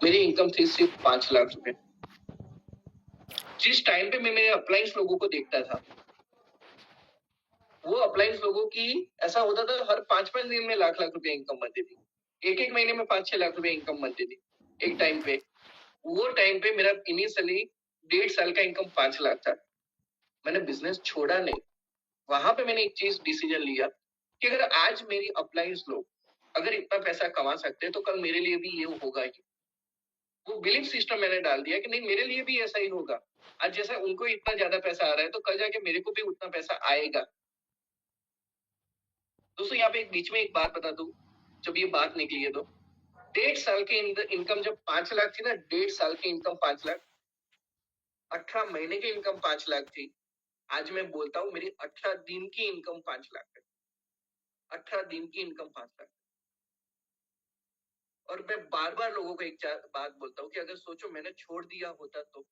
मेरी इनकम थी सिर्फ 5 लाख रुपए। जिस टाइम पे मैं मेरे अपलाइंस लोगों को देखता था, वो अपलाइंस लोगों की ऐसा होता था हर 5-5 दिन में लाख लाख रुपए इनकम बनती थी। एक महीने में 5-6 लाख रुपए इनकम बनती थी एक टाइम पे। वो टाइम पे मेरा इनिशियली 1.5 साल का इनकम 5 लाख था। मैंने बिजनेस छोड़ा नहीं। वहां पे मैंने एक चीज डिसीजन लिया कि अगर आज मेरी अपलाइंस लोग अगर इतना पैसा कमा सकते हैं तो कल मेरे लिए भी ये होगा ही। वो बिलीफ सिस्टम मैंने डाल दिया कि नहीं, मेरे लिए भी ऐसा ही होगा। आज जैसा उनको इतना ज्यादा पैसा आ रहा है तो कल जाके मेरे को भी उतना पैसा आएगा। दोस्तों यहाँ पे बीच में एक बात बता दूं, जब ये बात निकली है तो 1.5 साल की इनकम जब 5 लाख थी ना, 1.5 साल की इनकम 5 लाख, 18 महीने की इनकम 5 लाख थी। आज मैं बोलता हूँ मेरी 18 दिन की इनकम 5 लाख है। 18 दिन की इनकम 5 लाख। और मैं बार बार लोगों को एक बात बोलता हूँ कि अगर सोचो मैंने छोड़ दिया होता तो,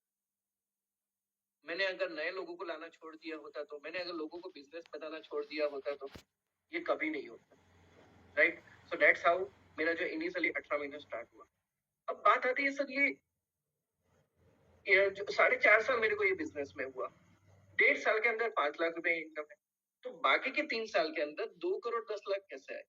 मैंने अगर नए लोगों को लाना छोड़ दिया होता तो, मैंने अगर लोगों को बिजनेस बताना छोड़ दिया होता तो ये कभी नहीं होता। राइट? सो दैट्स हाउ मेरा जो इनिशियली 18 महीने स्टार्ट हुआ। अब बात आती है सर, ये जो 4.5 साल मेरे को ये बिजनेस में हुआ, 1.5 साल के अंदर 5 लाख रुपए इनकम है, तो बाकी के 3 साल के अंदर 2 करोड़ 10 लाख कैसे आए?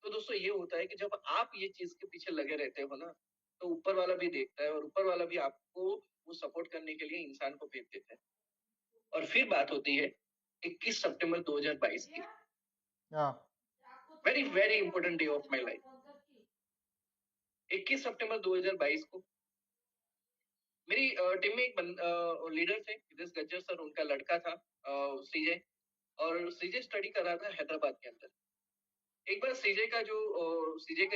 तो दोस्तों ये होता है कि जब आप ये चीज के पीछे लगे रहते हो ना, तो ऊपर वाला भी देखता है और ऊपर वाला भी आपको वो सपोर्ट करने के लिए इंसान को भेज देता है। और फिर बात होती है 21 सितंबर 2022 की। हाँ। Very very important day of my life. 21 सितंबर 2022 को मेरी टीम में एक लीडर थे, हितेश गज्जर सर, उनका लड़का था सीजे। और सीजे स्टडी कर रहा था हैदराबाद के अंदर। एक बार सीजे का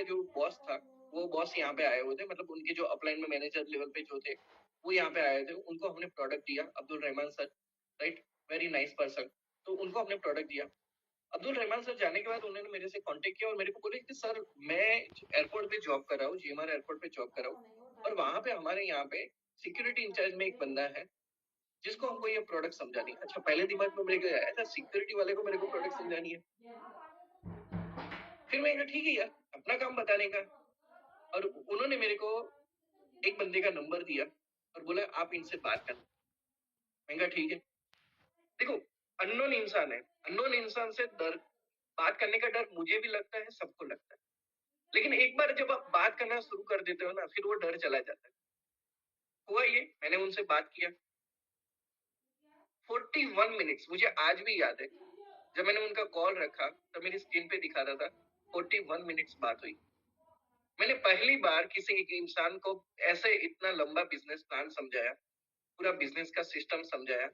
जो बॉस था, वो बॉस यहाँ पे आए हुए थे, मतलब उनके जो अपलाइन में मैनेजर लेवल पे जो थे वो यहाँ पे आए थे। उनको हमने प्रोडक्ट दिया, Abdul Rahman sir. Right? Very nice person. तो उनको हमने प्रोडक्ट दिया। अब्दुल रहमान सर जाने के बाद उन्होंने मेरे से कांटेक्ट किया और मेरे को बोले कि सर मैं एयरपोर्ट पे जॉब कर रहा हूँ, जीएमआर एयरपोर्ट पे जॉब कर रहा हूँ, और वहां पे हमारे यहाँ पे सिक्योरिटी इंचार्ज में एक बंदा है जिसको हमको ये प्रोडक्ट समझानी है। अच्छा, पहले दिमाग में मेरे को आया था सिक्योरिटी वाले को मेरे को प्रोडक्ट समझानी है। फिर मैं कहा ठीक है यार, अपना काम बताने का। और उन्होंने मेरे को एक बंदे का नंबर दिया और बोला आप इनसे बात करना। मैं कहा ठीक है। देखो, अननोन इंसान है, अननोन इंसान से डर, बात करने का डर मुझे भी लगता है, सबको लगता है। लेकिन एक बार जब आप बात करना शुरू कर देते हो ना, फिर वो डर चला जाता है। हुआ ये, मैंने उनसे बात किया 41 मिनट्स, मुझे आज भी याद है। जब मैंने उनका कॉल रखा तो मेरी स्क्रीन पे दिखा रहा था 41 मिनट्स बात हुई। मैंने पहली बार किसी एक इंसान को ऐसे इतना लंबा बिजनेस प्लान समझाया, पूरा बिजनेस का सिस्टम समझाया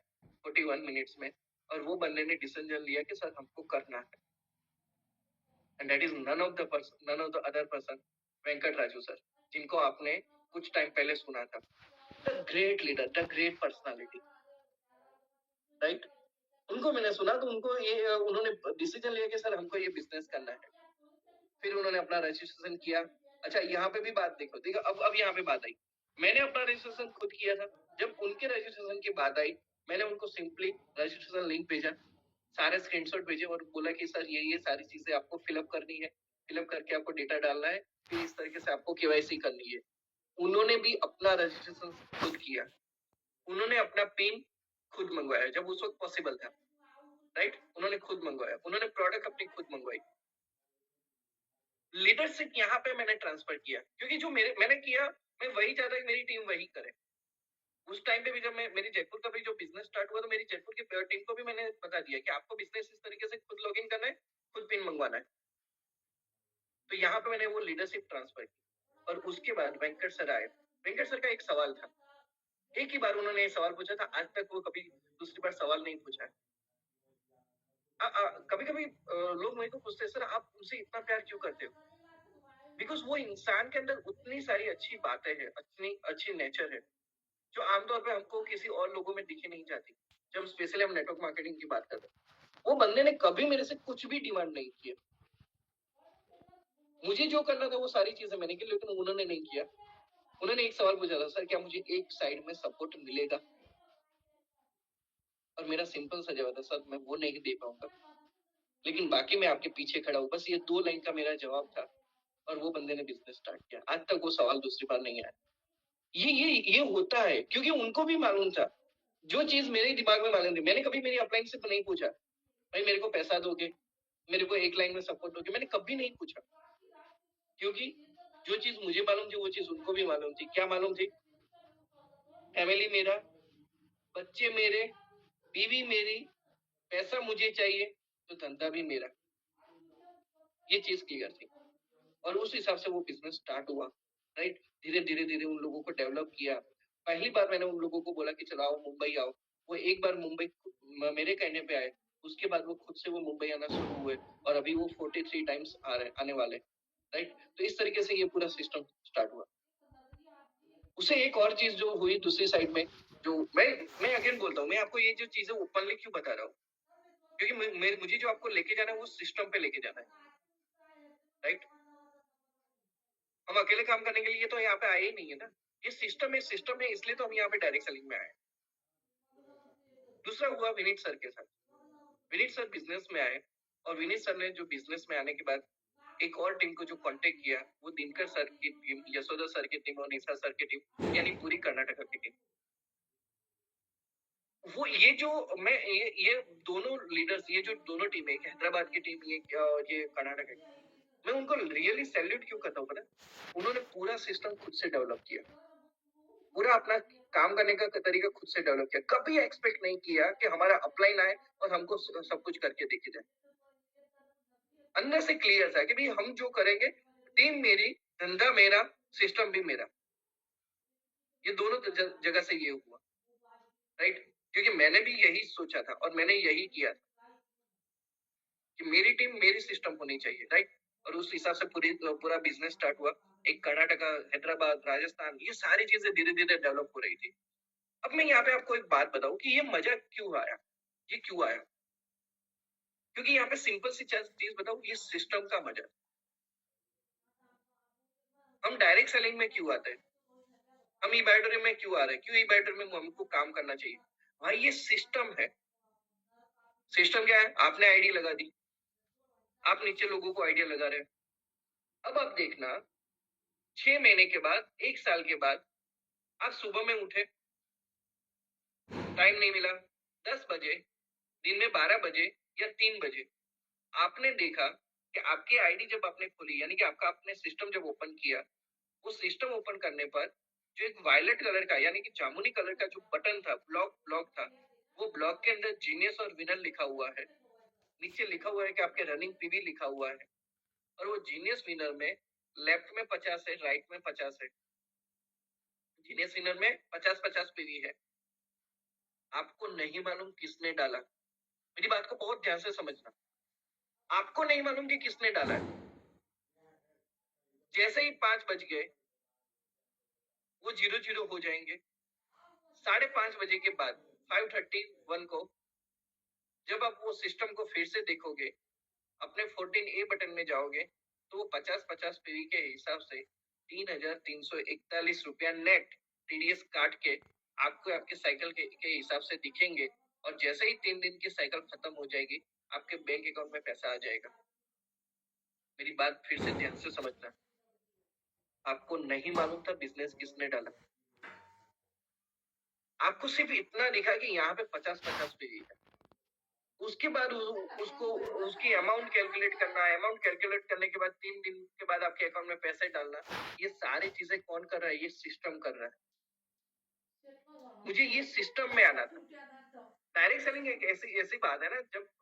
41 मिनट्स में। और वो बंदे ने डिसीजन लिया कि सर हमको करना है। And that is none of the other person, Venkat Raju sir, जिनको आपने कुछ टाइम पहले सुना था। The great leader, the great personality. Right? उनको मैंने सुना तो उन्होंने डिसीजन लिया कि सर हमको ये बिजनेस करना है। फिर उन्होंने अपना रजिस्ट्रेशन किया। अच्छा, यहाँ पे भी बात देखो, देखो अब यहाँ पे बात आई। मैंने अपना रजिस्ट्रेशन खुद किया था। जब उनके रजिस्ट्रेशन की बात आई, मैंने उनको सिंपली रजिस्ट्रेशन लिंक भेजा, सारे स्क्रीनशॉट भेजे और बोला कि सर ये सारी चीजें आपको फिलअप करनी है, फिलअप करके आपको डेटा डालना है, फिर इस तरीके से आपको केवाईसी करनी है। उन्होंने भी अपना रजिस्ट्रेशन खुद किया। उन्होंने अपना पिन खुद मंगवाया जब उस वक्त पॉसिबल था। राइट? उन्होंने खुद मंगवाया, उन्होंने प्रोडक्ट अपनी खुद मंगवाई। लीडरशिप यहाँ पे मैंने ट्रांसफर किया, क्योंकि जो मैंने किया, मैं वही चाहता कि मेरी टीम वही करे। उस टाइम पे भी जब मेरी जयपुर का भी जो बिजनेस स्टार्ट हुआ तो मेरी जयपुर की टीम को भी मैंने बता दिया कि आपको बिजनेस इस तरीके से खुद लॉगिन करना है, खुद पिन मंगवाना है। तो यहाँ पे मैंने वो लीडरशिप ट्रांसफर की। और उसके बाद वेंकट सर आए। वेंकट सर का एक सवाल था, एक ही बार उन्होंने ये सवाल पूछा था, आज तक वो कभी दूसरी बार सवाल नहीं पूछा है। कभी कभी लोग मेरे को पूछते हैं सर आप उनसे इतना प्यार क्यों करते हो? बिकॉज वो इंसान के अंदर उतनी सारी अच्छी बातें हैं, अच्छी अच्छी नेचर है, जो आमतौर पे हमको किसी और लोगों में दिखी नहीं जाती। जब स्पेशली हम नेटवर्क मार्केटिंग की बात करते हैं, वो बंदे ने कभी मेरे से कुछ भी डिमांड नहीं किया। मुझे जो करना था वो सारी चीजें मैंने की, लेकिन उन्होंने नहीं किया। उन्होंने एक सवाल पूछा था, सर क्या मुझे एक साइड में सपोर्ट मिलेगा? और मेरा सिंपल सा जवाब था, सर मैं वो नहीं दे पाऊंगा, लेकिन बाकी मैं आपके पीछे खड़ा हूं। बस ये 2 लाइन का मेरा जवाब था। और वो बंदे ने बिजनेस स्टार्ट किया। आज तक वो सवाल दूसरी बार नहीं आया। ये होता है क्योंकि उनको भी मालूम था जो चीज मेरे दिमाग में मालूम थी। मैंने कभी मेरी अपलाइन से नहीं पूछा भाई मेरे को पैसा दोगे, मेरे को एक लाइन में सपोर्ट दोगे, मैंने कभी नहीं पूछा, क्योंकि जो चीज मुझे मालूम थी वो चीज उनको भी मालूम थी। क्या मालूम थी? फैमिली मेरा, बच्चे मेरे, बीवी मेरी, पैसा मुझे चाहिए तो धंधा भी मेरा, ये चीज क्लियर थी। और उस हिसाब से वो बिजनेस स्टार्ट हुआ। राइट, धीरे धीरे धीरे उन लोगों को डेवलप किया। पहली बार मैंने उन लोगों को बोला कि चलो आओ मुंबई आओ, वो एक बार मुंबई मेरे कहने पे आए, उसके बाद वो खुद से वो मुंबई आना शुरू हुए और अभी वो 43 टाइम्स आने वाले। राइट, तो इस तरीके से ये पूरा सिस्टम स्टार्ट हुआ। उसे एक और चीज जो हुई दूसरी साइड में, जो मैं अगेन बोलता हूँ, मैं आपको ये जो चीजें ओपनली क्यों बता रहा हूँ, क्योंकि मुझे जो आपको लेके जाना है वो सिस्टम पे लेके जाना है। राइट, हम अकेले काम करने के लिए तो यहाँ पे आए ही नहीं है ना, ये सिस्टम है इसलिए तो हम यहाँ पे डायरेक्ट सेलिंग में आए। दूसरा हुआ विनीत सर के साथ। विनीत सर बिजनेस में आए और विनीत सर ने जो बिजनेस में आने के बाद एक और टीम को जो कांटेक्ट किया, वो दिनकर सर की टीम, यशोदा सर की टीम और निशा सर की टीम, यानी पूरी कर्नाटक की टीम। वो ये जो मैं ये दोनों लीडर्स, ये जो दोनों टीम है, हैदराबाद की टीम, ये कर्नाटक है, मैं उनको रियली सैल्यूट क्यों करता हूँ पता? उन्होंने पूरा सिस्टम खुद से डेवलप किया, पूरा अपना काम करने का तरीका खुद से डेवलप किया। कभी एक्सपेक्ट नहीं किया कि हमारा अपलाइन आए और हमको सब कुछ करके देखे जाए। अंदर से क्लियर था कि भाई हम जो करेंगे, टीम मेरी, धंधा मेरा, सिस्टम भी मेरा। ये दोनों जगह से ये हुआ। राइट, क्योंकि मैंने भी यही सोचा था और मैंने यही किया था कि मेरी टीम मेरी सिस्टम होनी चाहिए। राइट, और उस हिसाब से पूरा बिजनेस स्टार्ट हुआ। एक कर्नाटका, हैदराबाद, राजस्थान, ये सारी चीजें धीरे धीरे डेवलप हो रही थी। अब मैं यहाँ पे आपको एक बात बताऊं कि ये मजा क्यों आया, ये क्यों आया? क्योंकि यहाँ पे सिंपल सी चीज बताऊं, ये सिस्टम का मजा। हम डायरेक्ट सेलिंग में क्यों आते हैं, हम ई बैटरी में क्यों आ रहे हैं, क्यों ई बैटरी में हमको काम करना चाहिए? भाई ये सिस्टम है। सिस्टम क्या है? आपने आईडी लगा दी, आप नीचे लोगों को आइडिया लगा रहे हैं। अब आप देखना 6 महीने के बाद, 1 साल के बाद, आप सुबह में उठे, टाइम नहीं मिला, 10 बजे, दिन में 12 बजे या 3 बजे, आपने देखा कि आपकी आईडी जब आपने खोली, यानी कि आपका आपने सिस्टम जब ओपन किया, वो सिस्टम ओपन करने पर जो एक वायलेट कलर का, यानी कि जामुनी कलर का जो बटन था, ब्लॉक था, वो ब्लॉक के अंदर जीनियस और विनर लिखा हुआ है। नीचे लिखा हुआ है कि आपके रनिंग पीवी लिखा हुआ है, और वो जीनियस विनर में लेफ्ट में 50 है, राइट में 50 है। जीनियस विनर में 50-50 पीवी है। आपको नहीं मालूम किसने डाला, मेरी बात को बहुत ध्यान से समझना। आपको नहीं मालूम कि किसने डाला है। जैसे ही 5 बज गए, वो 0-0 हो जाएंगे। 5:30 बजे के बाद 5:31 को जब आप वो सिस्टम को फिर से देखोगे, अपने 14A बटन में जाओगे, तो वो 50-50 पीवी के हिसाब से 3,341 रुपया नेट टीडीएस काट के आपको आपके साइकिल के हिसाब से दिखेंगे। और जैसे ही 3 दिन की साइकिल खत्म हो जाएगी, आपके बैंक अकाउंट में पैसा आ जाएगा। मेरी बात फिर से ध्यान से समझना। आपको नहीं मालूम था बिजनेस किसने डाला, आपको सिर्फ इतना दिखा कि यहाँ पे 50-50 पीवी है। उसके बाद उसको उसकी अमाउंट कैलकुलेट करना है, अमाउंट कैलकुलेट करने के बाद 3 दिन के बाद आपके अकाउंट में पैसे डालना, ये सारी चीजें कौन कर रहा है? ये सिस्टम कर रहा है। मुझे ये सिस्टम में आना था। डायरेक्ट सेलिंग एक ऐसी बात है ना,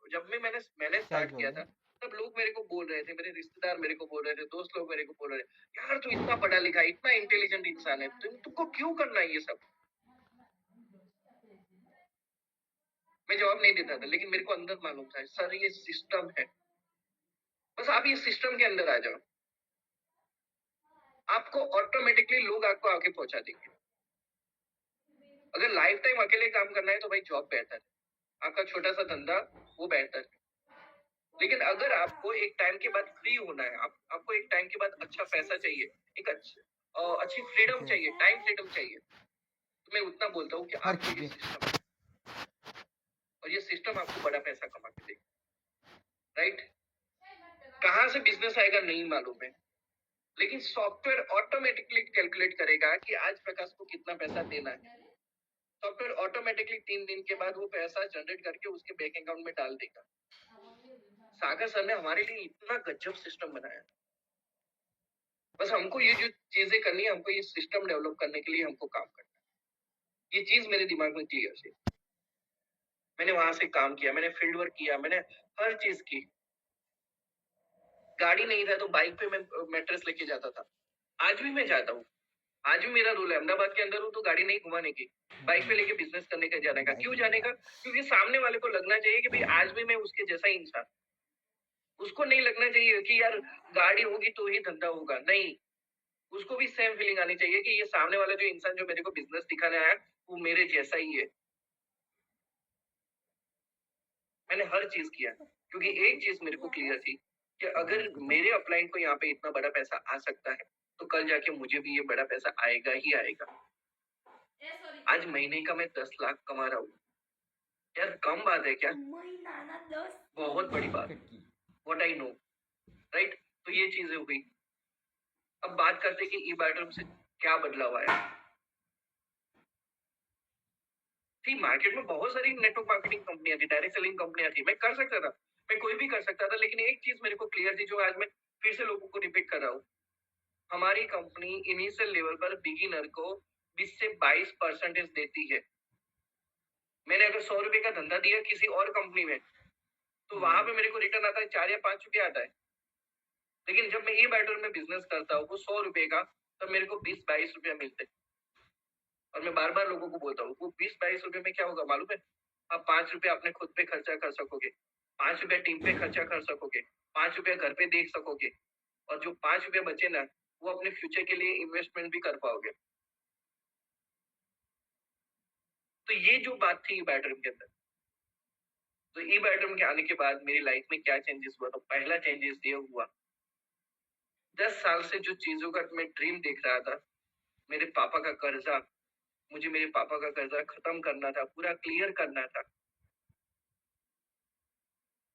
जब मैंने स्टार्ट किया था, तब लोग मेरे को बोल रहे थे, मेरे रिश्तेदार मेरे को बोल रहे थे, दोस्त लोग मेरे को बोल रहे थे, यार तू इतना पढ़ा लिखा, इतना इंटेलिजेंट इंसान है, तुमको क्यों करना है ये सब? मैं जवाब नहीं देता था, लेकिन मेरे को अंदर मालूम था, सर ये सिस्टम है। बस आप ये सिस्टम के अंदर आ जाओ, आपको ऑटोमेटिकली लोग आपको आके पहुंचा देंगे। अगर लाइफ टाइम अकेले काम करना है तो भाई जॉब बेहतर है, आपका छोटा सा धंधा वो बेहतर है। लेकिन अगर आपको एक टाइम के बाद फ्री होना है, आपको एक टाइम के बाद अच्छा पैसा चाहिए, एक अच्छी फ्रीडम चाहिए, टाइम फ्रीडम चाहिए, तो मैं उतना बोलता हूँ कि आपको ये सिस्टम है, और ये सिस्टम आपको बड़ा पैसा कमा के देगा। राइट, कहाँ से बिजनेस आएगा नहीं मालूम है, लेकिन सॉफ्टवेयर ऑटोमेटिकली कैलकुलेट करेगा कि आज प्रकाश को कितना पैसा देना है। सॉफ्टवेयर ऑटोमेटिकली 3 दिन के बाद वो पैसा जनरेट करके उसके बैंक अकाउंट में डाल देगा। सागर सर ने हमारे लिए इतना गजब सिस्टम बनाया। बस हमको ये जो चीजें करनी है, हमको ये सिस्टम डेवलप करने के लिए हमको काम करना है। ये चीज मेरे दिमाग में क्लियर थी। मैंने वहां से काम किया, मैंने फील्ड वर्क किया, मैंने हर चीज की। गाड़ी नहीं था तो बाइक पे मैं मैट्रेस लेके जाता था। आज भी मैं जाता हूँ। आज भी मेरा रूल है, अहमदाबाद के अंदर हूँ तो गाड़ी नहीं घुमाने की, बाइक पे लेके बिजनेस करने का जाने का। क्यों जाने का? क्योंकि सामने वाले को लगना चाहिए कि भाई आज भी मैं उसके जैसा ही इंसान। उसको नहीं लगना चाहिए कि यार गाड़ी होगी तो ही धंधा होगा। नहीं, उसको भी सेम फीलिंग आनी चाहिए कि ये सामने वाला जो इंसान जो मेरे को बिजनेस दिखाने आया वो मेरे जैसा ही है। मैंने हर चीज किया क्योंकि एक चीज मेरे को क्लियर थी कि अगर मेरे अपलाइन को यहाँ पे इतना बड़ा पैसा आ सकता है तो कल जाके मुझे भी ये बड़ा पैसा आएगा ही आएगा। आज महीने का मैं 10 लाख कमा रहा हूँ। यार कम बात है क्या? बहुत बड़ी बात। What I know, right? तो ये चीजें हुई। अब बात करते कि ई बैटल से क्या बदलाव आया। थी मार्केट में बहुत सारी नेटवर्क मार्केटिंग कंपनियां थी, डायरेक्ट सेलिंग कंपनियां थी। मैं कर सकता था, मैं कोई भी कर सकता था, लेकिन एक चीज मेरे को क्लियर थी जो आज मैं फिर से लोगों को रिपीट कर रहा हूँ। हमारी कंपनी इनिशियल लेवल पर बिगिनर को 20 से 22% देती है। मैंने अगर 100 रुपए का धंधा दिया किसी और कंपनी में तो वहां पे मेरे को रिटर्न आता है 4 या 5 रुपए आता है। लेकिन जब मैं ई बैटल में बिजनेस करता हूँ वो 100 रुपए का, तब मेरे को 20-22 रुपया मिलते हैं। और मैं बार बार लोगों को बोलता हूँ वो 20-22 रुपए में क्या होगा मालूम है? आप 5 रुपए अपने खुद पे खर्चा कर सकोगे, 5 रुपया टीम पे खर्चा कर सकोगे, 5 रुपया घर पे देख सकोगे, और जो 5 रुपया बचे ना वो अपने फ्यूचर के लिए इन्वेस्टमेंट भी कर पाओगे। तो ये जो बात थी ई बैटल के अंदर। तो ई बैटल के आने के बाद मेरी लाइफ में क्या चेंजेस हुआ? तो पहला चेंजेस ये हुआ, 10 साल से जो चीजों का मैं ड्रीम देख रहा था, मेरे पापा का कर्जा, मुझे मेरे पापा का कर्जा खत्म करना था, पूरा क्लियर करना था।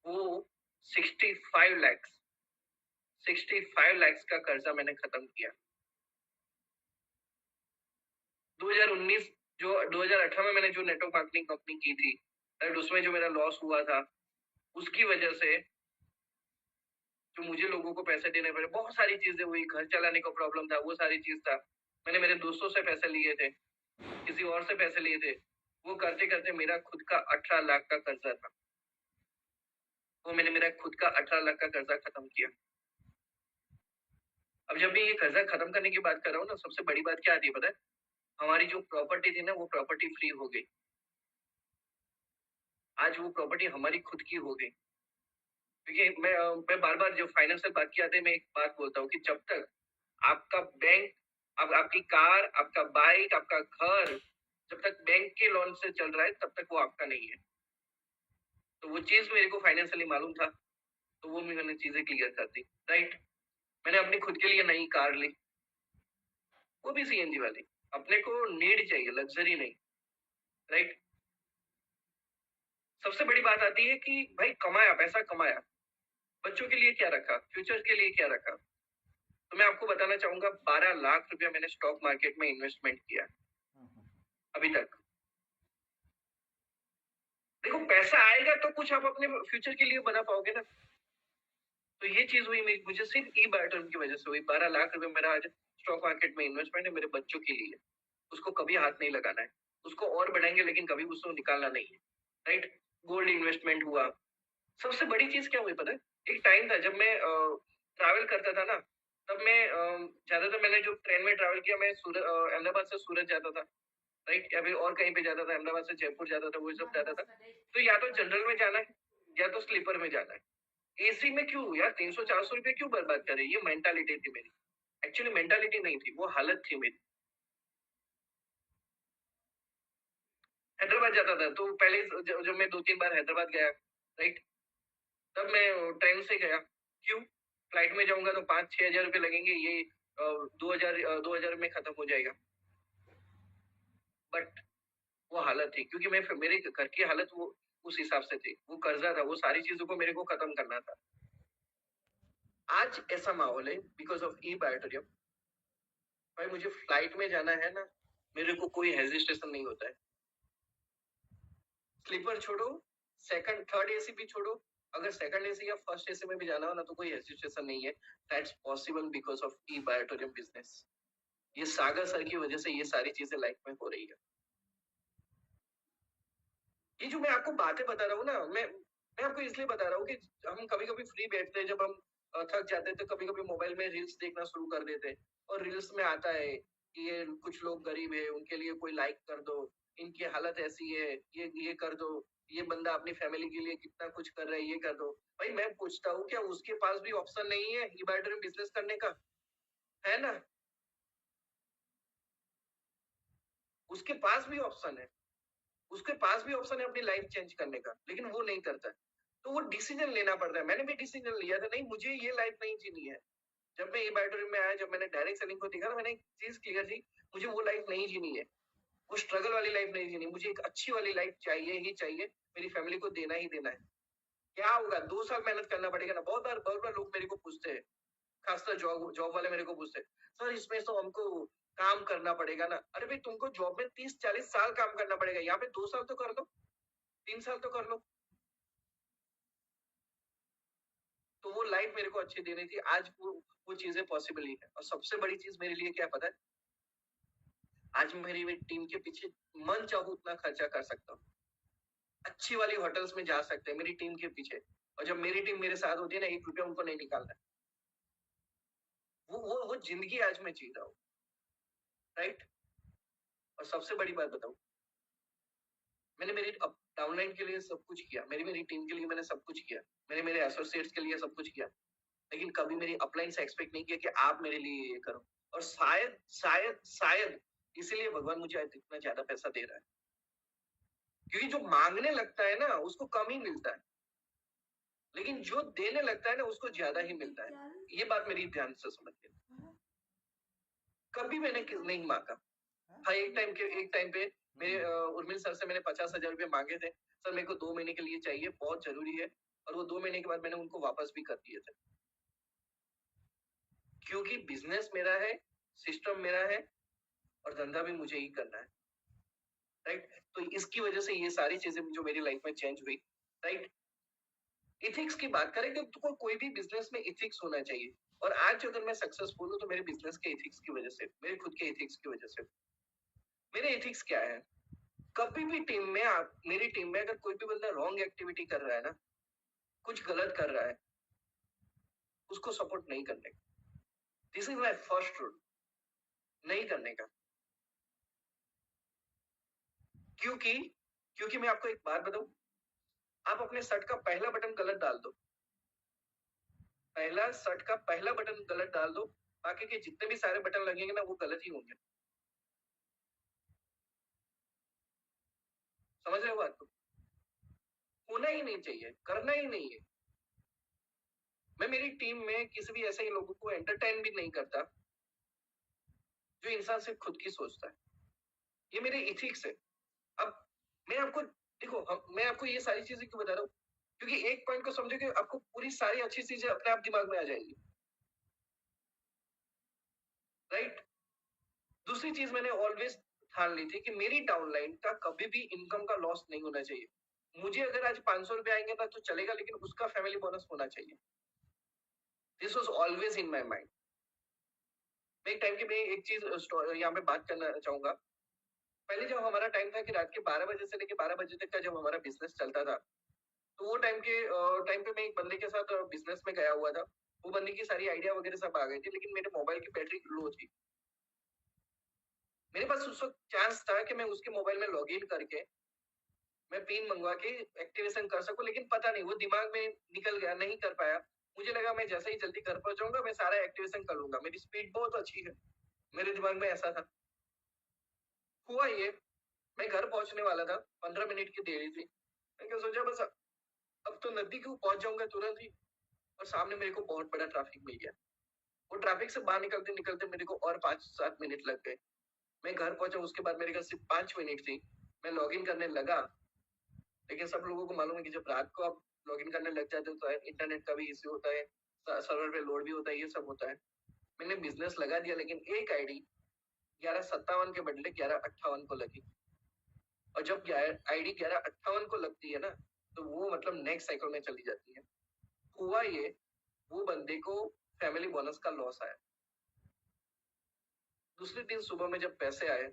वो 65 लैक्स 65 लैक्स का कर्जा मैंने खत्म किया। 2019 जो 2018 में मैंने जो नेटवर्क मार्केटिंग कंपनी की थी, राइट, उसमें जो मेरा लॉस हुआ था उसकी वजह से जो मुझे लोगों को पैसे देने पड़े, बहुत सारी चीजें हुई, घर चलाने का प्रॉब्लम था, वो सारी चीज था। मैंने मेरे दोस्तों से पैसे लिए थे, किसी और से पैसे लिए थे। वो करते करते मेरा खुद का 18 लाख का कर्जा था। वो मैंने मेरा खुद का 18 लाख का कर्जा खत्म किया। अब जब मैं ये कर्जा खत्म करने की बात कर रहा हूँ ना, सबसे बड़ी बात क्या आती है पता है? हमारी जो प्रॉपर्टी थी ना वो प्रॉपर्टी फ्री हो गई। आज वो प्रॉपर्टी हमारी खुद की हो गई। क्योंकि मैं बार बार जो फाइनेंशियल बात की आती है, मैं एक बात बोलता हूँ कि जब तक आपका बैंक, अब आपकी कार, आपका बाइक, आपका घर जब तक बैंक के लोन से चल रहा है तब तक वो आपका नहीं है। तो वो चीज मेरे को फाइनेंशियली मालूम था, तो वो मैंने चीजें क्लियर कर दी, राइट। मैंने अपनी खुद के लिए नई कार ली, वो भी सीएनजी वाली। अपने को नीड चाहिए, लग्जरी नहीं, राइट। सबसे बड़ी बात आती है कि भाई कमाया, पैसा कमाया, बच्चों के लिए क्या रखा, फ्यूचर के लिए क्या रखा? तो मैं आपको बताना चाहूंगा 12 लाख रुपया मैंने स्टॉक मार्केट में इन्वेस्टमेंट किया अभी तक। देखो पैसा आएगा तो कुछ आप अपने फ्यूचर के लिए बना पाओगे ना। तो ये चीज हुई मुझे सिर्फ ई बैटल की वजह से हुई। 12 लाख रुपए मेरा आज स्टॉक मार्केट में इन्वेस्टमेंट है मेरे बच्चों के लिए। उसको कभी हाथ नहीं लगाना है, उसको और बढ़ाएंगे लेकिन कभी उसको निकालना नहीं है, राइट। गोल्ड इन्वेस्टमेंट हुआ। सबसे बड़ी चीज क्या हुई पता है? एक टाइम था जब मैं ट्रैवल करता था ना, तब मैं ज्यादातर मैंने जो ट्रेन में ट्रैवल किया, मैं अहमदाबाद से सूरत जाता था, राइट, या फिर और कहीं पे जाता था, अहमदाबाद से जयपुर जाता था, वो सब जाता था। तो या तो जनरल में जाना है या तो स्लीपर में जाना है। एसी में क्यों यार 300-400 रुपए क्यों बर्बाद करे? ये मेंटालिटी थी मेरी। एक्चुअली मेंटालिटी नहीं थी, वो हालत थी मेरी। हैदराबाद जाता था तो पहले जब मैं 2-3 बार हैदराबाद गया, राइट, तब मैं ट्रेन से गया। क्यों? फ्लाइट में जाऊंगा तो 5-6 हजार रुपए लगेंगे, ये 2000 में खत्म हो जाएगा। बट वो हालत थी क्योंकि मैं मेरे घर की हालत वो उस हिसाब से थी, वो कर्जा था, वो सारी चीजों को मेरे को खत्म करना था। आज ऐसा माहौल है बिकॉज ऑफ ई बायोटोरियम। भाई मुझे फ्लाइट में जाना है ना, मेरे को कोई हेजिटेशन नहीं होता है। स्लीपर छोड़ो, सेकंड थर्ड एसी भी छोड़ो, अगर सेकंड एसी या फर्स्ट एसी में भी जाना हो ना तो कोई हेजिटेशन नहीं है। That's possible because of E Biotorium business. ये सागर सर की वजह से ये सारी चीजें लाइफ में हो रही है। ये जो मैं आपको बातें बता रहा हूँ ना, मैं आपको इसलिए बता रहा हूँ कि हम कभी कभी फ्री बैठते हैं, जब हम थक जाते हैं तो कभी कभी मोबाइल में रील्स देखना शुरू कर देते हैं। और रील्स में आता है कि ये कुछ लोग गरीब है, उनके लिए कोई लाइक कर दो, इनकी हालत ऐसी है, ये कर दो, ये बंदा अपनी फैमिली के लिए कितना कुछ कर रहा है, ये कर दो। भाई मैं पूछता हूँ, क्या उसके पास भी ऑप्शन नहीं है ई बायोटोरियम बिजनेस करने का? है ना, उसके पास भी ऑप्शन है। उसके पास भी ऑप्शन है अपनी लाइफ चेंज करने का, लेकिन वो नहीं करता है। तो वो डिसीजन लेना पड़ता है। मैंने भी डिसीजन लिया था, नहीं मुझे ये लाइफ नहीं जीनी है। जब मैं ई बायोटोरियम में आया, जब मैंने डायरेक्ट सेलिंग को देखा ना, मैंने एक चीज क्लियर थी, मुझे वो लाइफ नहीं जीनी है। वो स्ट्रगल वाली लाइफ नहीं जीनी, मुझे एक अच्छी वाली लाइफ चाहिए ही चाहिए। मेरी फैमिली को देना ही देना है। क्या होगा, 2 साल मेहनत करना पड़ेगा ना। बहुत बार लोग मेरे को पूछते हैं, खासकर जॉब जॉब वाले मेरे को पूछते हैं, सर इसमें तो हमको काम करना पड़ेगा ना। अरे भाई तुमको जॉब में 30-40 साल काम करना पड़ेगा, यहाँ पे 2 साल तो कर लो, 3 साल तो कर लो। तो वो लाइफ मेरे को अच्छी देनी थी। आज वो चीजें पॉसिबल ही है। और सबसे बड़ी चीज मेरे लिए क्या पता है, आज मेरी टीम के पीछे मन चाहूँ उतना खर्चा कर सकता हूँ। अच्छी वाली होटल्स में जा सकते हैं मेरी टीम के पीछे। और जब मेरी टीम मेरे साथ होती है ना, 1 रुपया उनको नहीं निकालना है। वो जिंदगी आज मैं जी रहा हूँ। राइट। और सबसे बड़ी बात बताऊं, मैंने मेरी डाउनलाइन के लिए सब कुछ किया, मेरी मेरी टीम के लिए मैंने सब कुछ किया, मैंने मेरे एसोसिएट्स के लिए सब कुछ किया। लेकिन कभी मेरी अपलाइन से एक्सपेक्ट नहीं किया कि आप मेरे लिए ये करो। और शायद शायद शायद इसीलिए भगवान मुझे आज इतना ज्यादा पैसा दे रहा है, क्योंकि जो मांगने लगता है ना उसको कम ही मिलता है, लेकिन जो देने लगता है ना उसको ज्यादा ही मिलता है। ये बात मेरी ध्यान से समझिए। कभी मैंने नहीं मांगा। हाँ, एक टाइम पे मेरे उर्मिल सर से मैंने 50,000 रुपये मांगे थे, सर मेरे को 2 महीने के लिए चाहिए, बहुत जरूरी है। और वो 2 महीने के बाद मैंने उनको वापस भी कर दिए थे, क्योंकि बिजनेस मेरा है, सिस्टम मेरा है, और धंधा भी मुझे ही करना है। राइट। तो इसकी वजह से ये सारी चीजें जो मेरी लाइफ में चेंज हुई। राइट। इथिक्स की बात करें कि तुमको कोई भी बिजनेस में इथिक्स होना चाहिए। और आज अगर मैं सक्सेसफुल हूँ तो मेरे बिजनेस के इथिक्स की वजह से, मेरे खुद के इथिक्स की वजह से। मेरे इथिक्स क्या है, कभी भी टीम में मेरी टीम में अगर कोई भी बंदा रॉन्ग एक्टिविटी कर रहा है ना, कुछ गलत कर रहा है, उसको सपोर्ट नहीं करने का। This is my first rule, नहीं करने का। क्योंकि क्योंकि मैं आपको एक बात बताऊं, आप अपने शर्ट का पहला बटन गलत डाल दो, पहला शर्ट का पहला बटन गलत डाल दो, बाकी के जितने भी सारे बटन लगेंगे ना वो गलत ही होंगे। समझ रहे हो बात को? होना ही नहीं चाहिए, करना ही नहीं है। मैं मेरी टीम में किसी भी ऐसे ही लोगों को एंटरटेन भी नहीं करता जो इंसान सिर्फ खुद की सोचता है। ये मेरे इथिक्स है। अब मैं आपको देखो, मैं आपको ये सारी चीजें क्यों बता रहा हूँ, क्योंकि एक पॉइंट को समझो कि आपको पूरी सारी अच्छी चीजें अपने आप दिमाग में आ जाएंगी। राइट। दूसरी चीज मैंने ऑलवेज ठान ली थी कि मेरी डाउनलाइन का कभी भी इनकम का लॉस नहीं होना चाहिए। मुझे अगर आज 500 रुपए आएंगे ना तो चलेगा, लेकिन उसका फैमिली बोनस होना चाहिए। This was always in my mind. मैं एक टाइम की मैं एक चीज यहाँ पे बात करना चाहूंगा। पहले जब हमारा टाइम था कि रात के 12 बजे से लेकर 12 बजे तक का जब हमारा बिजनेस चलता था, तो वो टाइम पे मैं एक बंदे के साथ बिजनेस में गया हुआ था। वो बंदे की सारी आइडिया वगैरह सब आ गई थी, लेकिन मेरे मोबाइल की बैटरी लो थी। मेरे पास उस वक्त चांस था कि मैं उसके मोबाइल में लॉग इन करके मैं पिन मंगवा के एक्टिवेशन कर सकूं, लेकिन पता नहीं वो दिमाग में निकल गया, नहीं कर पाया। मुझे लगा मैं जैसे ही जल्दी कर पहुंचाऊंगा मैं सारा एक्टिवेशन कर लूंगा, मेरी स्पीड बहुत अच्छी है, मेरे दिमाग में ऐसा था। हुआ ये, मैं घर पहुंचने वाला था, 15 मिनट की देरी थी। मैंने सोचा बस अब तो नजदीक पहुंच जाऊंगा तुरंत ही। और सामने मेरे को बहुत बड़ा ट्रैफिक मिल गया। वो ट्रैफिक से बाहर निकलते निकलते मेरे को और 5-7 मिनट लग गए। मैं घर पहुंचा, उसके बाद मेरे घर सिर्फ 5 मिनट थी। मैं लॉग इन करने लगा, लेकिन सब लोगों को मालूम है कि जब रात को आप लॉग इन करने लग जाते हो तो इंटरनेट का भी इश्यू होता है, सर्वर पे लोड भी होता है, ये सब होता है। मैंने बिजनेस लगा दिया, लेकिन एक आईडी 1157 के बदले 1158 को लगी। और जब आईडी 1158 को लगती है ना, तो वो मतलब नेक्स्ट साइकिल में चली जाती है। हुआ ये, वो बंदे को फैमिली बोनस का लॉस आया। दूसरे दिन सुबह में जब पैसे आए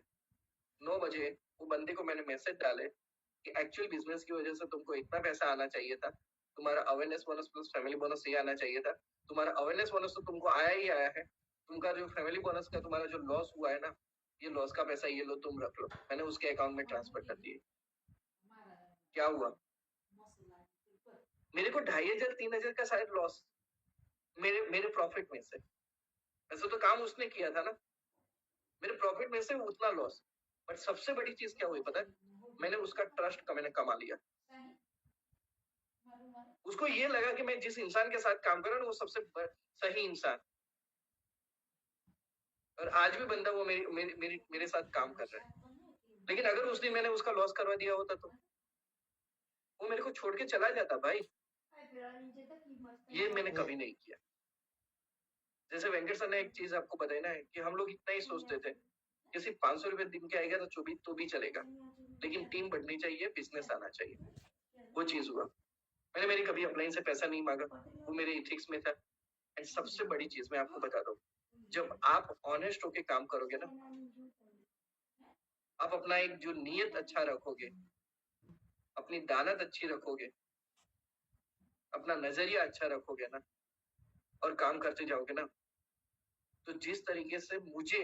9 बजे, वो बंदे को मैंने मैसेज डाले कि एक्चुअल बिजनेस की वजह से तुमको इतना पैसा आना चाहिए था, तुम्हारा awareness bonus plus family bonus ये आना चाहिए था। तुम्हारा अवेयरनेस बोनस तो तुमको आया ही आया है, तुमका जो फैमिली बोनस का तुम्हारा जो लॉस हुआ है ना, ये लॉस का पैसा ये लो, तुम रख लो। मैंने उसके अकाउंट में ट्रांसफर कर दिए। क्या हुआ, मेरे को 2500 3000 का शायद लॉस मेरे मेरे प्रॉफिट में से। ऐसा तो काम उसने किया था ना, मेरे प्रॉफिट में से उतना लॉस। बट सबसे बड़ी चीज क्या हुई पता है, मैंने उसका ट्रस्ट मैंने कमा लिया। उसको ये लगा कि मैं जिस इंसान के साथ काम कर रहा हूँ वो सबसे सही इंसान। और आज भी बंदा वो मेरे साथ काम कर रहा है। लेकिन अगर उस दिन मैंने उसका लॉस करवा दिया होता तो वो मेरे को छोड़ के चला जाता भाई। ये मैंने कभी नहीं किया। जैसे वेंकट सर ने एक चीज आपको बताई ना, कि हम लोग इतना ही सोचते थे कि सिर्फ 500 रुपए दिन के आएगा तो भी चलेगा, लेकिन टीम बढ़नी चाहिए, बिजनेस आना चाहिए। वो चीज हुआ। मैंने मेरी कभी अपलाइन से पैसा नहीं मांगा, वो मेरे इथिक्स में था। एंड सबसे बड़ी चीज मैं आपको बता दूं, जब आप ऑनेस्ट होके काम करोगे ना, आप अपना एक जो नीयत अच्छा रखोगे, अपनी दानत अच्छी रखोगे, अपना नजरिया अच्छा रखोगे ना, और काम करते जाओगे ना, तो जिस तरीके से मुझे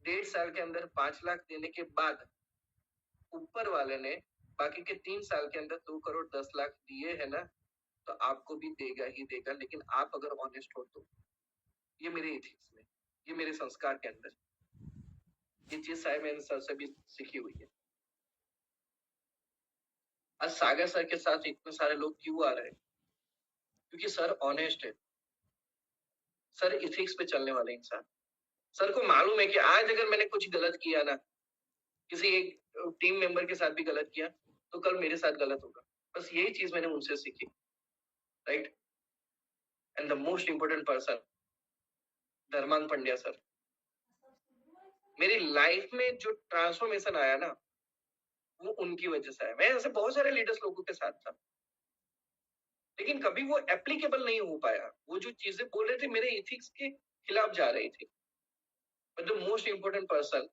1.5 साल के अंदर 5 लाख देने के बाद ऊपर वाले ने बाकी के 3 साल के अंदर 2 करोड़ 10 लाख दिए है ना, तो आपको भी देगा ही देगा। लेकिन आप अगर ऑनेस्ट हो तो। ये मेरे इथिक्स में, ये मेरे संस्कार के अंदर, ये चीज शायद मैंने सर से भी सीखी हुई है। आज सागर सर के साथ इतने सारे लोग क्यों आ रहे हैं, क्योंकि सर ऑनेस्ट है, सर इथिक्स पे चलने वाले इंसान। सर को मालूम है कि आज अगर मैंने कुछ गलत किया ना, किसी एक टीम मेंबर के साथ भी गलत किया, तो कल मेरे साथ गलत होगा। बस यही चीज मैंने उनसे सीखी, right. And the most important person, Dharmang Pandya sir. मेरी लाइफ में जो ट्रांसफॉर्मेशन आया ना, वो उनकी वजह से आया। मैं ऐसे बहुत सारे लीडर्स लोगों के साथ था, लेकिन कभी वो एप्लीकेबल नहीं हो पाया। वो जो चीजें बोल रहे थे मेरे इथिक्स के खिलाफ जा रही थी। But the most important person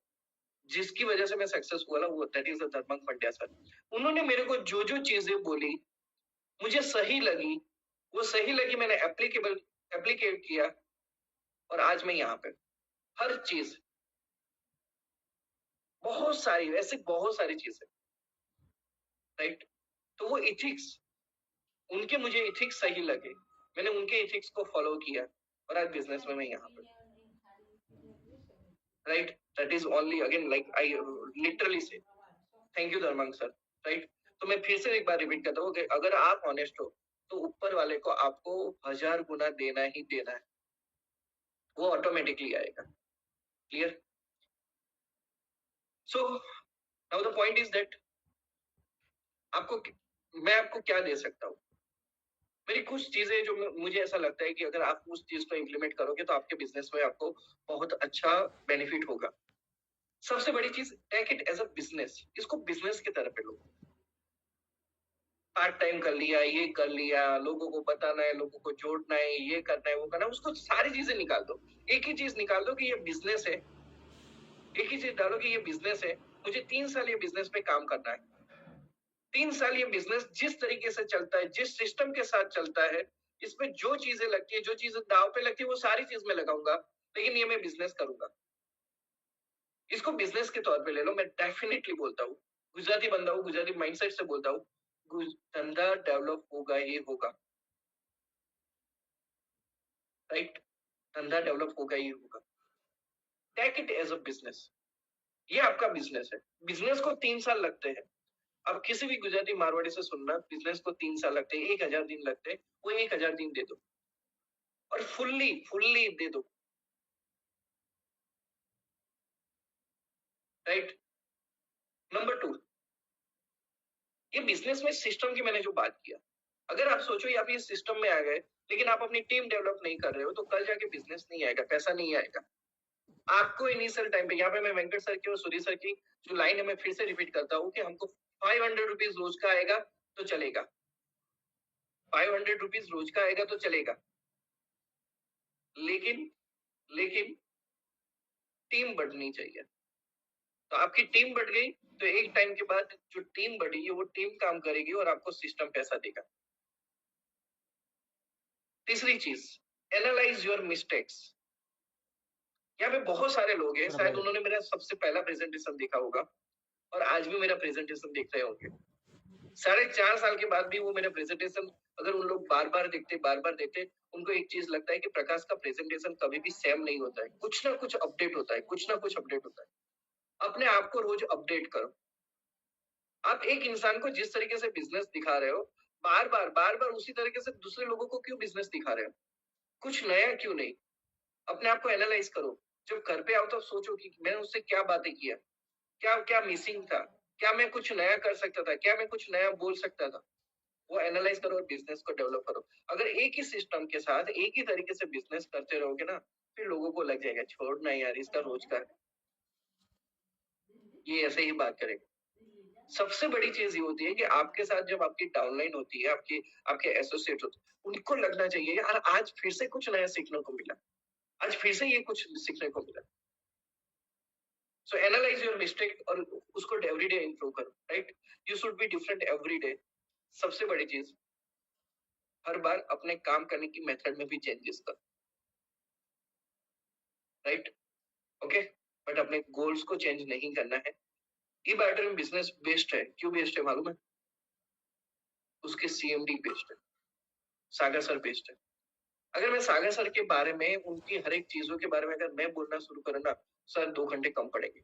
जिसकी वजह से मैं सक्सेस हुआ ना, वो that is the Dharmang Pandya sir. उन्होंने मेरे को जो जो चीजें बोली मुझे सही लगी, वो सही लगी, मैंने एप्लीकेट किया, और आज मैं यहाँ पे। हर चीज, बहुत सारी ऐसी बहुत सारी चीजें, राइट। तो वो इथिक्स, उनके मुझे इथिक्स सही लगे, मैंने उनके इथिक्स को फॉलो किया, और आज बिजनेस में मैं यहाँ पे, right. That is only again like I literally से थैंक यू धर्मांग सर, राइट। तो मैं फिर से एक बार रिपीट करता हूँ कि अगर आप ऑनेस्ट हो तो ऊपर वाले को आपको 1000 गुना देना ही देना है, वो ऑटोमेटिकली आएगा। Clear. So now the point is that आपको, मैं आपको क्या दे सकता हूँ। मेरी कुछ चीजें जो मुझे ऐसा लगता है कि अगर आप उस चीज को इम्प्लीमेंट करोगे तो आपके बिजनेस में आपको बहुत अच्छा बेनिफिट होगा। सबसे बड़ी चीज, take it as a business. इसको बिजनेस की तरह पे लो। पार्ट टाइम कर लिया, ये कर लिया, लोगों को बताना है, लोगों को जोड़ना है, ये करना है, वो करना है, उसको सारी चीजें निकाल दो। एक ही चीज निकाल दो कि ये बिजनेस है। एक ही चीज डालो कि ये बिजनेस है, मुझे 3 साल ये बिजनेस पे काम करना है। 3 साल ये बिजनेस जिस तरीके से चलता है, जिस सिस्टम के साथ चलता है, इसमें जो चीजें लगती है, जो चीजें दाव पे लगती है, वो सारी चीज में लगाऊंगा, लेकिन ये मैं बिजनेस करूंगा। इसको बिजनेस के तौर पे ले लो। मैं डेफिनेटली बोलता हूँ, गुजराती बंदा हूँ, गुजराती माइंडसेट से बोलता हूँ, धंधा डेवलप होगा ही होगा, राइट। धंधा डेवलप होगा ही होगा। Take it as a business. ये आपका बिजनेस है। बिजनेस को 3 साल लगते हैं। अब किसी भी गुजराती मारवाड़ी से सुनना, बिजनेस को 3 साल लगते हैं, 1000 दिन लगते हैं, वो 1000 दिन दे दो और फुल्ली फुल्ली दे दो, राइट। नंबर 2, ये बिजनेस में सिस्टम की मैंने जो बात किया, अगर आप सोचो आप ये सिस्टम में आ गए लेकिन आप अपनी टीम डेवलप नहीं कर रहे हो तो कल जाके बिजनेस नहीं आएगा, पैसा नहीं आएगा। आपको इनिशियल टाइम पे, यहाँ पे मैं वेंकट सर की और सूर्य सर की जो लाइन है मैं फिर से रिपीट करता हूँ कि हमको 500 रुपीज रोज का आएगा तो चलेगा, 500 रुपीज रोज का आएगा तो चलेगा, लेकिन लेकिन टीम बढ़नी चाहिए। तो आपकी टीम बढ़ गई तो एक टाइम के बाद जो टीम बढ़ेगी वो टीम काम करेगी और आपको सिस्टम पैसा देगा। तीसरी चीज, एनालाइज योर मिस्टेक्स। यहाँ पे बहुत सारे लोग हैं, शायद उन्होंने मेरा सबसे पहला प्रेजेंटेशन देखा होगा और आज भी मेरा प्रेजेंटेशन देख रहे होंगे। 4.5 साल के बाद भी वो मेरा प्रेजेंटेशन अगर उन लोग बार बार देखते, उनको एक चीज लगता है कि प्रकाश का प्रेजेंटेशन कभी भी सेम नहीं होता है, कुछ ना कुछ अपडेट होता है, कुछ ना कुछ अपडेट होता है। अपने आप को रोज अपडेट करो। आप एक इंसान को जिस तरीके से बिजनेस दिखा रहे हो, बार बार उसी तरीके से दूसरे लोगों को क्यों बिजनेस दिखा रहे हो? कुछ नया क्यों नहीं? अपने आप को एनालाइज करो। जब घर पे आओ तो सोचो कि मैंने उससे क्या बातें किया, क्या क्या मिसिंग था, क्या मैं कुछ नया कर सकता था, क्या मैं कुछ नया बोल सकता था। वो एनालाइज करो और बिजनेस को डेवलप करो। अगर एक ही सिस्टम के साथ एक ही तरीके से बिजनेस करते रहोगे ना, फिर लोगों को लग जाएगा छोड़ना यार, इसका रोज का है, ये ऐसे ही बात करेगा। सबसे बड़ी चीज ये होती है कि आपके साथ जब आपकी डाउनलाइन होती है, आपकी आपके एसोसिएट होते हैं, उनको लगना चाहिए यार आज फिर से कुछ नया सीखने को मिला, आज फिर से ये कुछ सीखने को मिला। सो एनालाइज योर मिस्टेक और उसको एवरी डे इंप्रूव करो, right? You should be different every day. सबसे बड़ी चीज, हर बार अपने काम करने की मेथड में भी चेंजेस करो, राइट? ओके, बट अपने गोल्स को चेंज नहीं करना है। ई बैटर में बिजनेस बेस्ड है, क्यों बेस्ड है मालूम है? उसके सीएमडी बेस्ड है, सागर सर बेस्ड है। अगर मैं सागर सर के बारे में, उनकी हर एक चीजों के बारे में अगर मैं बोलना शुरू करूँ ना, सर 2 घंटे कम पड़ेंगे।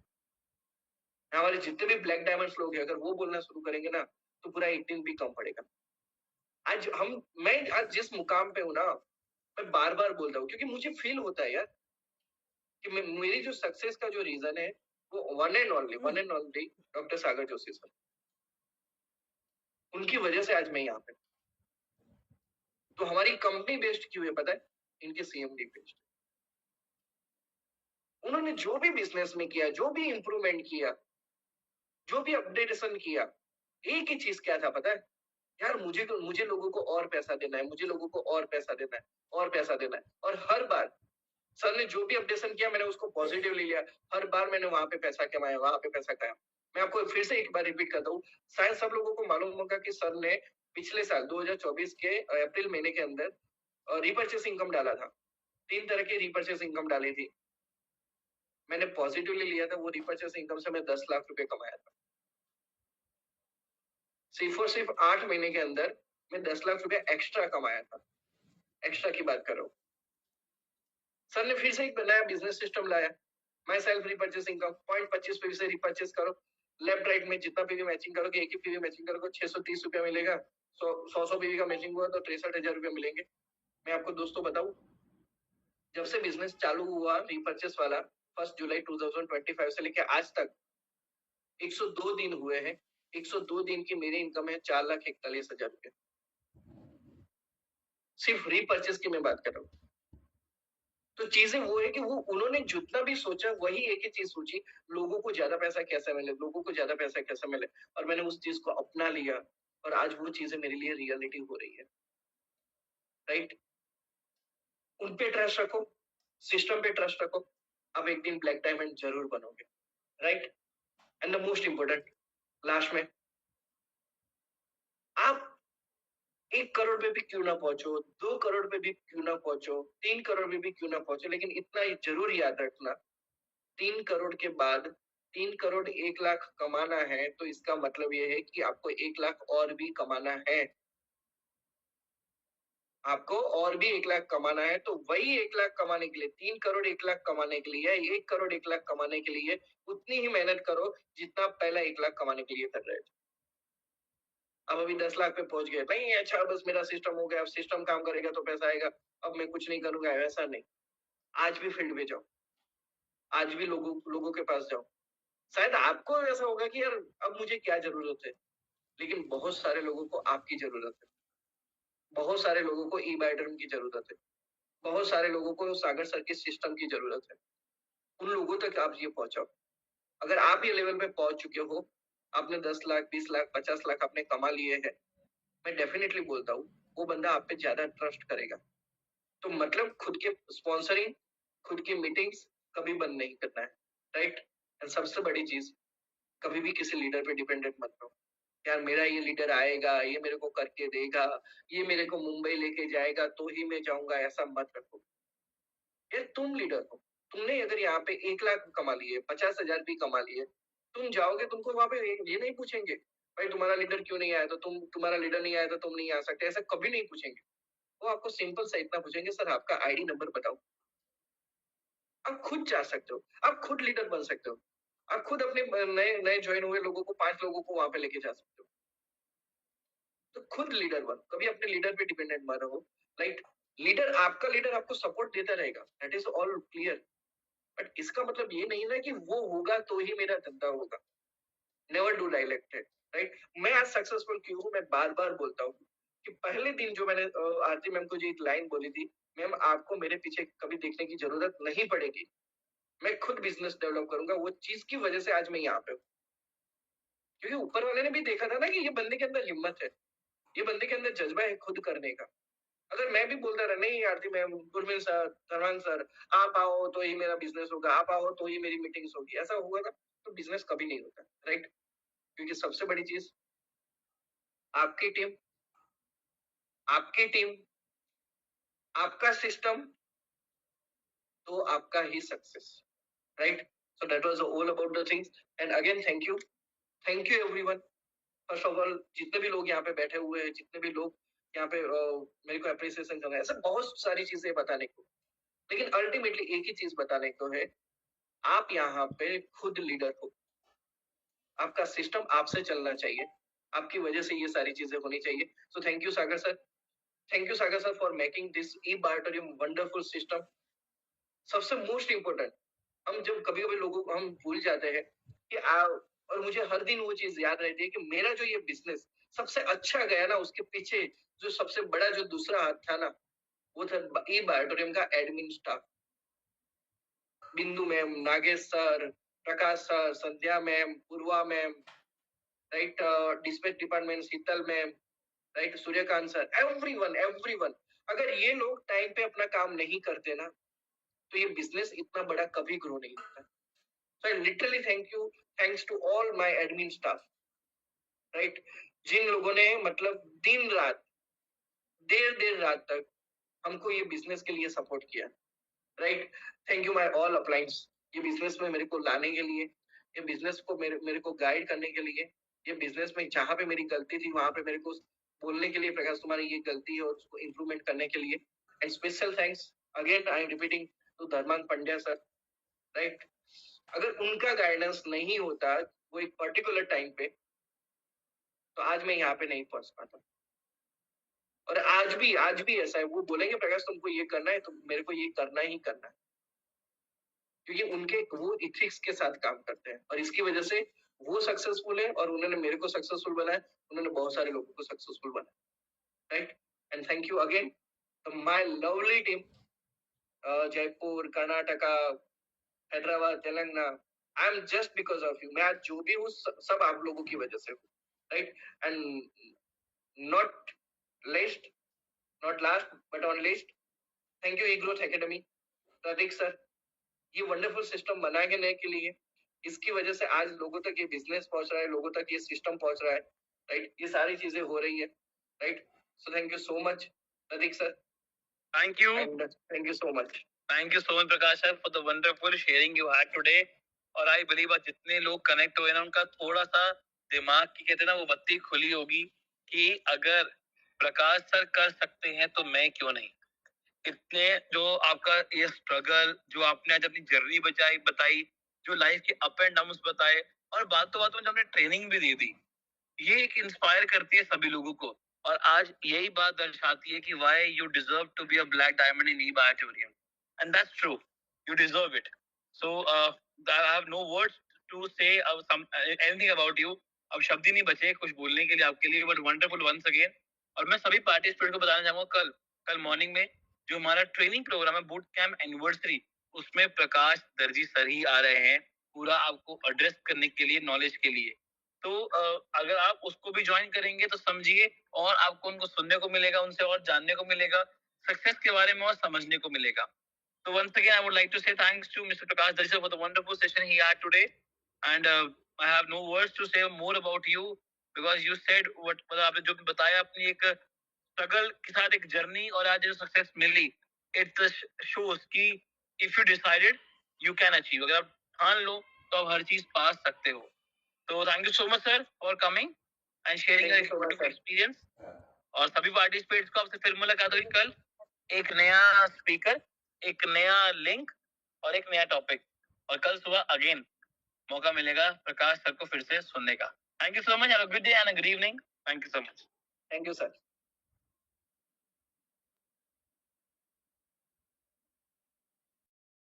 हमारे जितने भी ब्लैक डायमंड लोग हैं अगर वो बोलना शुरू करेंगे ना, तो पूरा एक दिन भी कम पड़ेगा। आज मैं आज जिस मुकाम पे हूँ ना, मैं बार बार बोलता हूँ क्योंकि मुझे फील होता है यार कि मेरी जो सक्सेस का जो रीजन है वो one and only doctor Sagar Joshi sir. उनकी वजह से आज मैं यहाँ पे। तो हमारी कंपनी बेस्ड क्यों है पता है? इनके सीएमडी बेस्ड। उन्होंने जो भी बिजनेस में किया, जो भी इंप्रूवमेंट किया, जो भी अपडेटेशन किया, एक ही चीज क्या था पता है? यार मुझे लोगों को और पैसा देना है, मुझे लोगों को और पैसा देना है, और पैसा देना है। और हर बार सर ने जो भी अपडेशन किया मैंने उसको पॉजिटिवली लिया। हर बार मैंने वहां पे पैसा कमाया, वहां पे पैसा कमाया। मैं आपको फिर से एक बार रिपीट करता हूँ, शायद सब लोगों को मालूम होगा कि सर ने पिछले साल 2024 के अप्रैल महीने के अंदर रिपर्चेस इनकम डाला था। 3 तरह की रिपर्चेस इनकम डाली थी। मैंने पॉजिटिवली लिया था, वो रिपर्चेस इनकम से मैं 10 लाख रुपए कमाया था। सिर्फ और सिर्फ 8 महीने के अंदर मैं 10 लाख रुपए एक्स्ट्रा कमाया था। एक्स्ट्रा की बात कर रहा हूँ। सर ने फिर से एक नया बिजनेस सिस्टम लाया, माई सेल्फ रिपर्चेस इनकम। 0.25 से रिपर्चेस करो, लेफ्ट राइट में जितना पीवी मैचिंग करोगे, एक ही पीवी मैचिंग करोगे 630 रुपया मिलेगा। 100 पीवी का मैचिंग हुआ तो 63,000 रुपया मिलेंगे। मैं आपको दोस्तों बताऊं, जब से बिजनेस चालू हुआ रिपर्चेस वाला 1 जुलाई 2025 से लेके आज तक 102 दिन हुए हैं। 102 दिन की मेरी इनकम है 4,41,000 रुपया। सिर्फ रीपर्चेस की मैं बात कर रहा हूँ। तो चीजें वो है कि वो उन्होंने जितना भी सोचा वही एक ही चीज सोची, लोगों को ज्यादा पैसा कैसे मिले, लोगों को ज्यादा पैसा कैसे मिले। और मैंने उस चीज को अपना लिया और आज वो चीजें मेरे लिए रियलिटी हो रही है, राइट? उन पे ट्रस्ट रखो, सिस्टम पे ट्रस्ट रखो, आप एक दिन ब्लैक डायमंड जरूर बनोगे, right? And the most important, last में, आप 1 करोड़ पे भी क्यों ना पहुंचो, 2 करोड़ पे भी क्यों ना पहुंचो, 3 करोड़ पे भी क्यों ना पहुंचो, लेकिन इतना ही जरूर याद रखना, 3 करोड़ के बाद 3 करोड़ 1 लाख कमाना है तो इसका मतलब ये है कि आपको 1 लाख और भी कमाना है। आपको और भी 1 लाख कमाना है, तो वही 1 लाख कमाने के लिए, 3 करोड़ 1 लाख कमाने के लिए, 1 करोड़ 1 लाख कमाने के लिए उतनी ही मेहनत करो जितना आप पहला 1 लाख कमाने के लिए कर रहे थे। अब अभी 10 लाख पे पहुंच गए, नहीं अच्छा बस मेरा सिस्टम हो गया, अब सिस्टम काम करेगा तो पैसा आएगा, अब मैं कुछ नहीं करूंगा, ऐसा नहीं। आज भी फील्ड में जाओ, आज भी लोगों लोगों के पास जाओ। शायद आपको ऐसा होगा कि यार अब मुझे क्या जरूरत है, लेकिन बहुत सारे लोगों को आपकी जरूरत है। बहुत सारे लोगों को ई बायोड्रम की जरूरत है, बहुत सारे लोगों को सागर सर के सिस्टम की जरूरत है। उन लोगों तक आप ये पहुंचाओ। अगर आप ये लेवल पे पहुंच चुके हो, आपने 10 लाख 20 लाख 50 लाख आपने कमा लिए हैं, मैं डेफिनेटली बोलता हूँ वो बंदा आप पे ज्यादा ट्रस्ट करेगा। तो मतलब खुद के स्पॉन्सरिंग, खुद की मीटिंग्स कभी बंद नहीं करना है, राइट। एंड सबसे बड़ी चीज, कभी भी किसी लीडर पे डिपेंडेंट मत रहो। यार मेरा ये लीडर आएगा, ये मेरे को करके देगा, ये मेरे को मुंबई लेके जाएगा तो ही मैं जाऊंगा, ऐसा मत रखो। यार तुम लीडर हो, तुमने अगर यहाँ पे 1 लाख कमा लिए, 50,000 भी कमा लिए, तुम जाओगे, तुमको वहां पे ये नहीं पूछेंगे भाई तुम्हारा लीडर क्यों नहीं आया, तो तुम्हारा लीडर नहीं आया तो तुम नहीं आ सकते, ऐसा कभी नहीं पूछेंगे। वो आपको सिंपल सा इतना पूछेंगे, सर आपका आईडी नंबर बताओ। आप खुद जा सकते हो, आप खुद लीडर बन सकते हो, आप खुद अपने नए नए ज्वाइन हुए लोगों को 5 लोगों को वहां पे लेके जा सकते हो। तो खुद लीडर बनो, कभी अपने लीडर पे डिपेंडेंट मत रहो, राइट। लीडर, आपका लीडर आपको सपोर्ट देता रहेगा, that is all clear. But इसका मतलब ये नहीं ना कि वो होगा तो ही मेरा धंधा होगा। नेवर डू डायलेक्टेड, राइट। मैं आज सक्सेसफुल क्यों हूँ, मैं बार बार बोलता हूँ कि पहले दिन जो मैंने आरती मैम को जो एक लाइन बोली थी, मैम आपको मेरे पीछे कभी देखने की जरूरत नहीं पड़ेगी, मैं खुद बिजनेस डेवलप करूंगा, वो चीज की वजह से आज मैं यहाँ पे हूँ। क्योंकि ऊपर वाले ने भी देखा था ना कि ये बंदे के अंदर हिम्मत है, ये बंदे के अंदर जज्बा है खुद करने का। अगर मैं भी बोलता रहा नहीं आरती मैम, गुरमीत सर, धर्मांग सर, आप आओ तो ही मेरा बिजनेस होगा, आप आओ तो ही मेरी मीटिंग्स होगी, ऐसा होगा ना तो बिजनेस कभी नहीं होता, राइट। क्योंकि सबसे बड़ी चीज, आपकी टीम, आपकी टीम, आपका सिस्टम, तो आपका ही success, right. So that was all about the things. And again thank you everyone. First of all जितने भी लोग यहाँ पे बैठे हुए हैं, जितने भी लोग यहाँ पे मेरे को अप्रिसिएशन कर रहे हैं, ऐसे बहुत सारी चीजें बताने को, लेकिन अल्टीमेटली एक ही चीज बताने को है, आप यहाँ पे खुद लीडर हो, आपका सिस्टम आपसे चलना चाहिए, आपकी वजह से ये सारी चीजें होनी चाहिए। So thank you Sagar sir, thank you Sagar sir for making this E Biotorium wonderful system. सबसे मोस्ट इम्पोर्टेंट, हम जब कभी कभी लोगों को हम भूल जाते हैं कि और मुझे हर दिन वो चीज याद रहती है कि मेरा जो ये बिजनेस सबसे अच्छा गया ना, उसके पीछे जो सबसे बड़ा जो दूसरा हाथ था ना, वो था ई बायोटोरियम का admin staff. Bindu ma'am, Nagesh sir, Prakash sir, Sandhya ma'am, Purva ma'am, right, dispatch department Sheetal ma'am, right, Suryakant sir, everyone everyone. अगर ये लोग टाइम पे अपना काम नहीं करते ना, तो ये बिजनेस इतना बड़ा कभी ग्रो नहीं होता। So I literally thank you, thanks to all my admin staff, right. जिन लोगों ने मतलब दिन रात, देर देर रात तक हमको ये बिजनेस के लिए सपोर्ट किया, right. Thank you my all uplines, ये बिजनेस में मेरे को लाने के लिए, ये बिजनेस को मेरे को गाइड करने के लिए, ये बिजनेस में जहां पे मेरी गलती थी वहां पे मेरे को बोलने के लिए, प्रकाश तुम्हारी ये गलती है, और उसको इम्प्रूवमेंट करने के लिए। And special thanks again I am repeating to Dharmang Pandya sir, right. अगर उनका गाइडेंस नहीं होता वो एक पर्टिकुलर टाइम पे, तो आज मैं यहाँ पे नहीं पहुंच पाता। और आज भी ऐसा है, वो बोलेंगे प्रकाश तुमको ये करना है तो मेरे को ये करना ही करना है, क्योंकि उनके वो इथिक्स के साथ काम करते हैं, और इसकी वजह से वो सक्सेसफुल है, और उन्होंने मेरे को सक्सेसफुल बनाया, उन्होंने बहुत सारे लोगों को सक्सेसफुल बनाया, right. And thank you again my lovely team, Jaipur, Karnataka, Hyderabad, Telangana. I am just because of you, मैं आज जो भी हूँ सब आप लोगों की वजह से हूँ, right. And not least, not last but on list, thank you E growth academy, Prateek sir, ये वंडरफुल सिस्टम बनाने के लिए, इसकी वजह से आज लोगों तक ये बिजनेस पहुंच रहा है, लोगों तक ये सिस्टम पहुंच रहा है, राइट। ये सारी चीजें हो रही है, right. So thank you so much Prateek sir, thank you, thank you so much, thank you so much Prakash sir for the wonderful sharing you had today. और आई बिलीव आज जितने लोग कनेक्ट हुए ना, उनका थोड़ा सा दिमाग की कहते हैं ना वो बत्ती खुली होगी कि अगर प्रकाश सर कर सकते हैं तो मैं क्यों नहीं। इतने जो आपका ये स्ट्रगल, जो आपने आज अपनी जर्नी बताई, जो लाइफ के अप एंड डाउन बताए, और बातों में जो आपने ट्रेनिंग भी दी थी, ये एक इंस्पायर करती है सभी लोगों को। और आज यही बात दर्शाती है कि why you deserve to be a black diamond in E Biotorium, and that's true, you deserve it. So I have no words to say anything about you. अब शब्द ही नहीं बचे कुछ बोलने के लिए आपके लिए, बट वंडरफुल वंस अगेन। और मैं सभी पार्टिसिपेंट को बताना चाहूंगा कल मॉर्निंग में जो हमारा ट्रेनिंग प्रोग्राम है बूट कैंप एनिवर्सरी, उसमें प्रकाश दर्जी सर ही आ रहे हैं पूरा आपको एड्रेस करने के लिए, नॉलेज के लिए। तो अगर आप उसको भी ज्वाइन करेंगे तो समझिए, और आपको उनको सुनने को मिलेगा, उनसे और जानने को मिलेगा, सक्सेस के बारे में और समझने को मिलेगा। So once again, I would like to say thanks to Mr. Prakash Darsha for the wonderful session he had today. And I have no words to say more about you because you said what, मतलब आपने जो भी बताया अपनी एक struggle के साथ एक जर्नी, और आज जो सक्सेस मिली, इट शोज कि if you decided you can achieve. अगर आप ठान लो तो आप हर चीज पा सकते हो। तो thank you so much sir for coming and sharing experience. और सभी पार्टिसिपेट्स को आपसे फिर मुलाकात होगी कल, एक नया स्पीकर, एक नया लिंक और एक नया टॉपिक, और कल सुबह अगेन मौका मिलेगा प्रकाश सर को फिर से सुनने का। Thank you so much, have a good day and a good evening. Thank you so much. Thank you sir.